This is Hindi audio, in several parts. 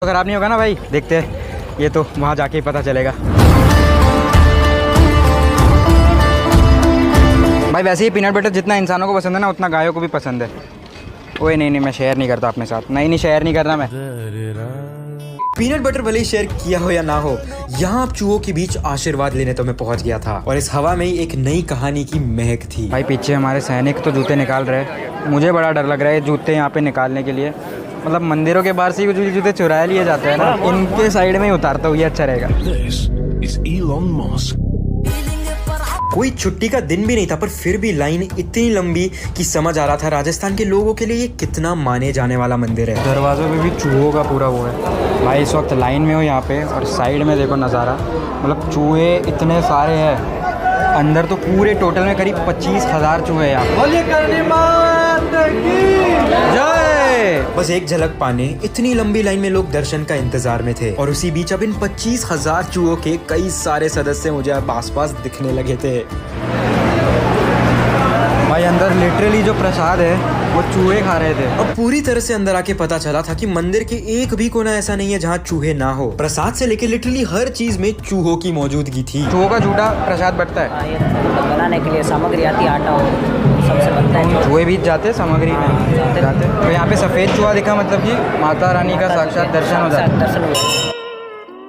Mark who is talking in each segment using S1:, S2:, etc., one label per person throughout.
S1: तो खराब नहीं होगा ना भाई, देखते हैं, ये तो वहाँ जाके ही पता चलेगा। भाई वैसे ही पीनट बटर जितना इंसानों को पसंद है ना, उतना गायों को भी पसंद है। ओए नहीं, मैं शेयर नहीं करता अपने साथ, नहीं शेयर नहीं करना मैं।
S2: पीनट बटर भले ही शेयर किया हो या ना हो, यहाँ आप चूहों के बीच आशीर्वाद लेने तो मैं पहुँच गया था और इस हवा में ही एक नई कहानी की महक थी।
S1: भाई पीछे हमारे सैनिक तो जूते निकाल रहे हैं, मुझे बड़ा डर लग रहा है जूते यहाँ पे निकालने के लिए। मतलब मंदिरों के बाहर से ही कुछ जूते चुरा लिए जाते हैं ना, इनके साइड में ही उतारता हूँ, ये अच्छा रहेगा।
S2: कोई छुट्टी का दिन भी नहीं था, पर फिर भी लाइन इतनी लंबी कि समझ आ रहा था राजस्थान के लोगों के लिए ये कितना माने जाने वाला मंदिर है।
S1: दरवाज़ों पे भी चूहों का पूरा वो है। भाई इस वक्त लाइन में हो यहाँ पे, और साइड में देखो नज़ारा, मतलब चूहे इतने सारे हैं अंदर। तो पूरे टोटल में करीब 25,000 चूहे हैं यहाँ। जय।
S2: बस एक झलक पाने इतनी लंबी लाइन में लोग दर्शन का इंतजार में थे, और उसी बीच अब इन 25,000 चूहों के कई सारे सदस्य मुझे अब आसपास दिखने लगे थे।
S1: भाई अंदर लिटरली जो प्रसाद है वो चूहे खा रहे थे।
S2: अब पूरी तरह से अंदर आके पता चला था कि मंदिर के एक भी कोना ऐसा नहीं है जहाँ चूहे ना हो। प्रसाद से लेकर लिटरली हर चीज में चूहों की मौजूदगी थी।
S1: चूहों का झूठा प्रसाद बढ़ता है।
S3: ये बनाने के लिए सामग्री आती है, आटा और सबसे बनता है।
S1: चूहे भी जाते सामग्री में जाते। तो यहाँ पे सफ़ेद चूहा दिखा, मतलब कि माता रानी का साक्षात दर्शन हो जाता है।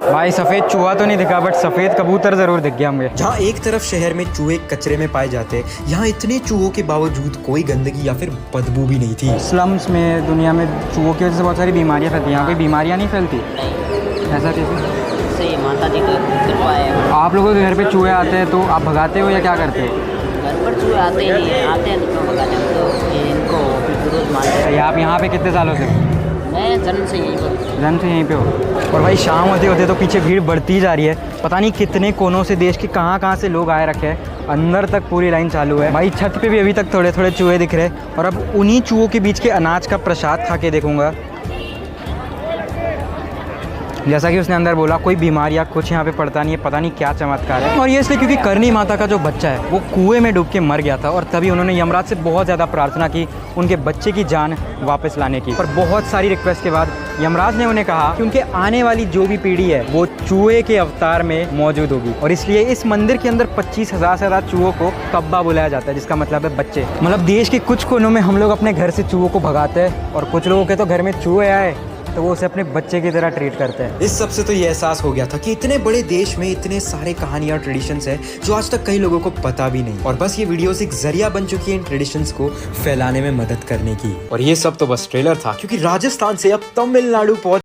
S1: भाई सफ़ेद चूहा तो नहीं दिखा, बट सफ़ेद कबूतर ज़रूर दिख गया मुझे।
S2: जहाँ एक तरफ शहर में चूहे कचरे में पाए जाते, यहाँ इतने चूहों के बावजूद कोई गंदगी या फिर बदबू भी नहीं थी।
S1: स्लम्स में, दुनिया में चूहों की वजह से बहुत सारी बीमारियाँ फैलती हैं, यहाँ कोई बीमारियाँ नहीं फैलती। ऐसा कैसे?
S3: सही, माता जी की कृपा है।
S1: आप लोगों के घर पे चूहे आते हैं तो आप भगाते हो या क्या करते हो?
S3: घर पर चूहे आते ही नहीं है, आते हैं तो क्यों भगाते हैं, तो ये इनको विरोध मानते हैं।
S1: आप यहाँ पे कितने सालों से?
S3: मैं जन्म से यही पर।
S1: जन्म से यहीं पे हो। और भाई शाम होते होते तो पीछे भीड़ बढ़ती जा रही है, पता नहीं कितने कोनों से, देश के कहाँ से लोग आए रखे हैं। अंदर तक पूरी लाइन चालू है। भाई छत पे भी अभी तक थोड़े थोड़े चूहे दिख रहे हैं, और अब उन्हीं चूहों के बीच के अनाज का प्रसाद खा के देखूंगा। जैसा कि उसने अंदर बोला, कोई बीमारी या कुछ यहाँ पे पड़ता नहीं है, पता नहीं क्या चमत्कार है। और ये इसलिए क्योंकि करनी माता का जो बच्चा है वो कुएं में डूब के मर गया था, और तभी उन्होंने यमराज से बहुत ज़्यादा प्रार्थना की उनके बच्चे की जान वापस लाने की। पर बहुत सारी रिक्वेस्ट के बाद यमराज ने उन्हें कहा कि उनके आने वाली जो भी पीढ़ी है वो चूहे के अवतार में मौजूद होगी, और इसलिए इस मंदिर के अंदर 25,000 से ज़्यादा चूहों को कब्बा बुलाया जाता है, जिसका मतलब है बच्चे। मतलब देश के कुछ कोनों में हम लोग अपने घर से चूहों को भगाते हैं, और कुछ लोगों के तो घर में चूहे आए तो वो उसे अपने बच्चे की तरह ट्रीट करते हैं।
S2: इस सबसे तो ये एहसास हो गया था कि इतने बड़े देश में इतने सारे कहानियां और ट्रेडिशंस है जो आज तक कई लोगों को पता भी नहीं, और बस ये वीडियोस एक जरिया बन चुकी है इन ट्रेडिशंस को फैलाने में मदद करने की। और ये सब तो बस ट्रेलर था, क्योंकि राजस्थान से अब तमिलनाडु पहुंच